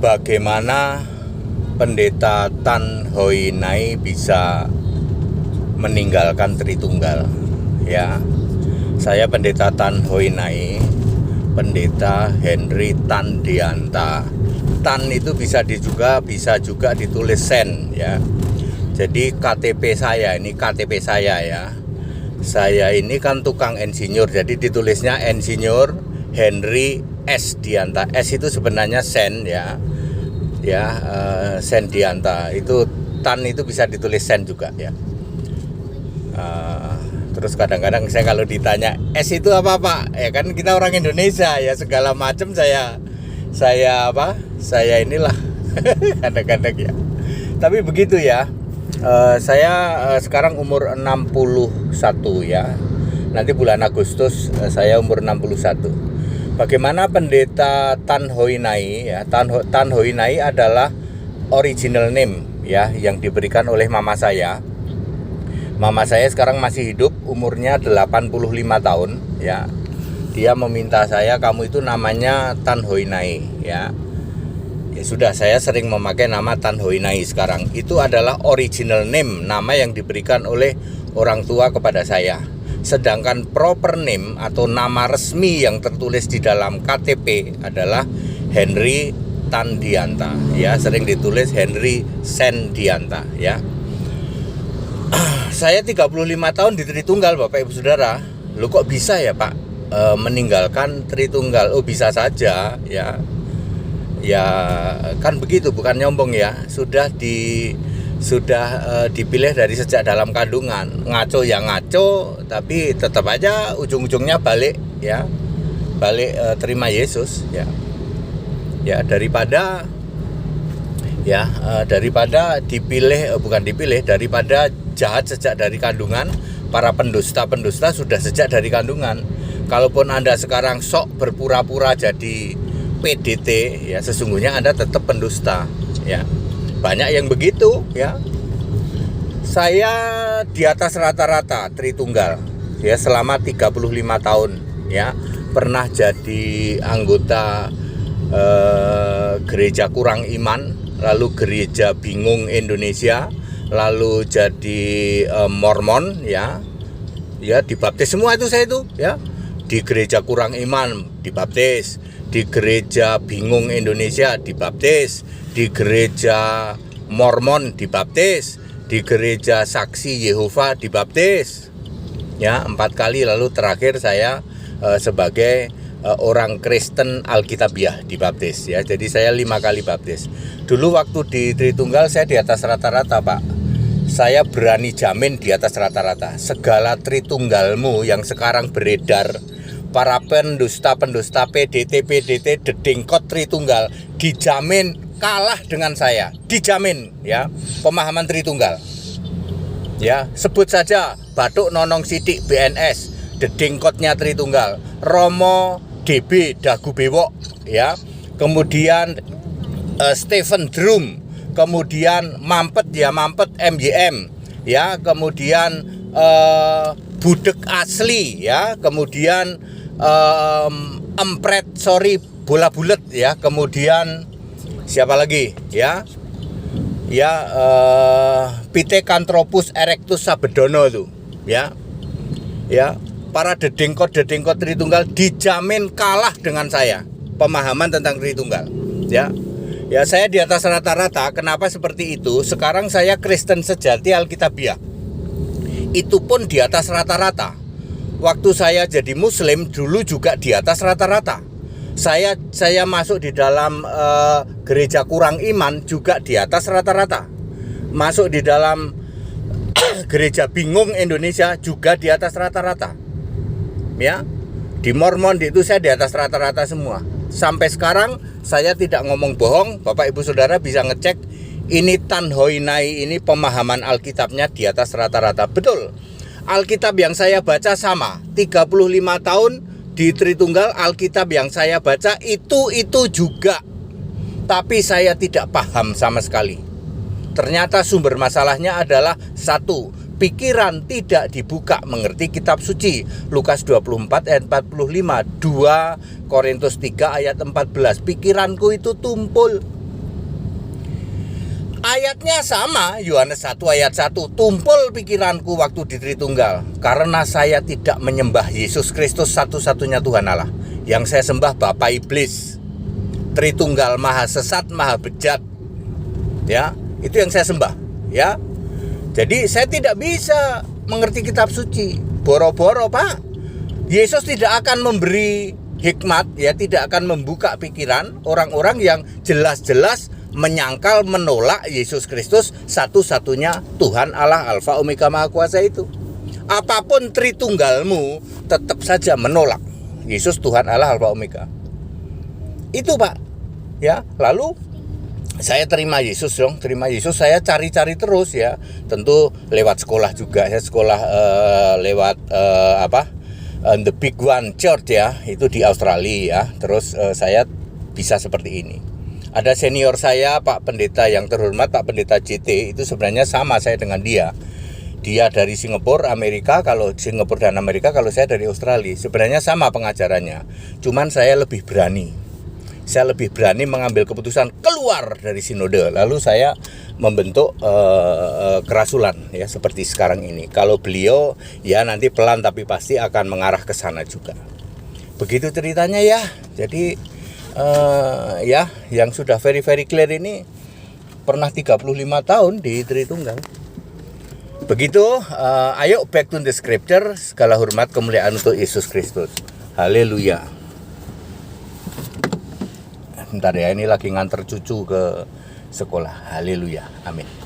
bagaimana Pendeta Tan Hoi Nai bisa meninggalkan Tritunggal. Ya, saya Pendeta Tan Hoi Nai, Pendeta Henry Tan Dianta. Tan itu bisa juga ditulis Sen, ya. Jadi KTP saya ya. Saya ini kan tukang insinyur, jadi ditulisnya Insinyur Henry S Dianta. S itu sebenarnya Sen, ya. Sen Dianta. Itu Tan itu bisa ditulis Sen juga, ya. Terus kadang-kadang saya kalau ditanya S itu apa Pak, ya kan kita orang Indonesia ya, segala macam saya inilah kadang-kadang ya. Tapi begitu ya. Saya sekarang umur 61 ya. Nanti bulan Agustus saya umur 61. Bagaimana Pendeta Tan Hoi Nai ya? Tan Hoi Nai adalah original name ya, yang diberikan oleh mama saya. Mama saya sekarang masih hidup, umurnya 85 tahun ya. Dia meminta saya, kamu itu namanya Tan Hoi Nai ya. Ya sudah, saya sering memakai nama Tan Hoi Nai sekarang. Itu adalah original name, nama yang diberikan oleh orang tua kepada saya. Sedangkan proper name atau nama resmi yang tertulis di dalam KTP adalah Henry Tan Dianta ya, sering ditulis Henry Sen Dianta ya. Saya 35 tahun di Tritunggal, Bapak Ibu Saudara. Loh kok bisa ya Pak meninggalkan Tritunggal? Oh bisa saja ya. Ya kan begitu, bukan nyombong ya. Sudah dipilih dari sejak dalam kandungan. Ngaco ya ngaco, tapi tetap aja ujung-ujungnya balik ya. Terima Yesus ya. Ya daripada daripada jahat sejak dari kandungan. Para pendusta sudah sejak dari kandungan. Kalaupun Anda sekarang sok berpura-pura jadi PDT ya, sesungguhnya Anda tetap pendusta ya. Banyak yang begitu ya. Saya di atas rata-rata Tritunggal ya selama 35 tahun ya. Pernah jadi anggota gereja kurang iman, lalu gereja bingung Indonesia, lalu jadi Mormon ya. Ya dibaptis semua itu saya itu ya. Di gereja kurang iman dibaptis, di gereja bingung Indonesia dibaptis, di gereja Mormon dibaptis, di gereja Saksi Yehova dibaptis ya 4 kali. Lalu terakhir saya sebagai orang Kristen Alkitabiah dibaptis ya. Jadi saya 5 kali baptis. Dulu waktu di Tritunggal saya di atas rata-rata Pak. Saya berani jamin di atas rata-rata. Segala Tritunggalmu yang sekarang beredar, para pendusta PDT dedengkot Tritunggal, dijamin kalah dengan saya. Dijamin ya, pemahaman Tritunggal. Ya, sebut saja Batuk Nonong Sidik BNS, dedengkotnya Tritunggal. Romo DB Dagu Bewok ya. Kemudian Stephen Drum, kemudian Mampet MYM ya, kemudian Budek Asli ya, kemudian Empret Bola Bulet ya, kemudian siapa lagi ya Pithecanthropus erectus Sabedono itu ya. Para dedengkot Tritunggal dijamin kalah dengan saya pemahaman tentang Tritunggal ya. Ya saya di atas rata-rata. Kenapa seperti itu? Sekarang saya Kristen sejati Alkitabiah. Itu pun di atas rata-rata. Waktu saya jadi Muslim dulu juga di atas rata-rata. Saya masuk di dalam gereja kurang iman juga di atas rata-rata. Masuk di dalam gereja bingung Indonesia juga di atas rata-rata. Ya. Di Mormon itu saya di atas rata-rata semua. Sampai sekarang saya tidak ngomong bohong. Bapak Ibu Saudara bisa ngecek. Ini Tan Hoi Nai ini pemahaman Alkitabnya di atas rata-rata. Betul. Alkitab yang saya baca sama. 35 tahun di Tritunggal, Alkitab yang saya baca itu juga. Tapi saya tidak paham sama sekali. Ternyata sumber masalahnya adalah satu, pikiran tidak dibuka mengerti kitab suci. Lukas 24 ayat 45, 2 Korintus 3 ayat 14. Pikiranku itu tumpul. Ayatnya sama, Yohanes 1 ayat 1. Tumpul pikiranku waktu di Tritunggal, karena saya tidak menyembah Yesus Kristus satu-satunya Tuhan Allah. Yang saya sembah Bapa Iblis, Tritunggal maha sesat, maha bejat. Ya, itu yang saya sembah, ya. Jadi saya tidak bisa mengerti kitab suci. Boro-boro, Pak. Yesus tidak akan memberi hikmat, ya, tidak akan membuka pikiran orang-orang yang jelas-jelas menyangkal, menolak Yesus Kristus satu-satunya Tuhan Allah Alfa Omega Maha Kuasa itu. Apapun Tritunggalmu, tetap saja menolak Yesus Tuhan Allah Alfa Omega. Itu, Pak. Ya, lalu saya terima Yesus dong, terima Yesus, saya cari-cari terus, ya. Tentu lewat sekolah juga, saya sekolah lewat The Big One Church, ya, itu di Australia, ya. Terus saya bisa seperti ini. Ada senior saya, Pak Pendeta yang terhormat, Pak Pendeta JT, itu sebenarnya sama saya dengan dia. Dia dari Singapura, Amerika, kalau Singapura dan Amerika, kalau saya dari Australia. Sebenarnya sama pengajarannya, cuman saya lebih berani. Saya lebih berani mengambil keputusan keluar dari sinode. Lalu saya membentuk kerasulan, ya, seperti sekarang ini. Kalau beliau, ya, nanti pelan tapi pasti akan mengarah ke sana juga. Begitu ceritanya, ya. Jadi ya, yang sudah very clear ini pernah 35 tahun di Tritunggal. Begitu, ayo back to the scripture. Segala hormat kemuliaan untuk Yesus Kristus. Haleluya. Bentar ya, ini lagi nganter cucu ke sekolah. Haleluya. Amin.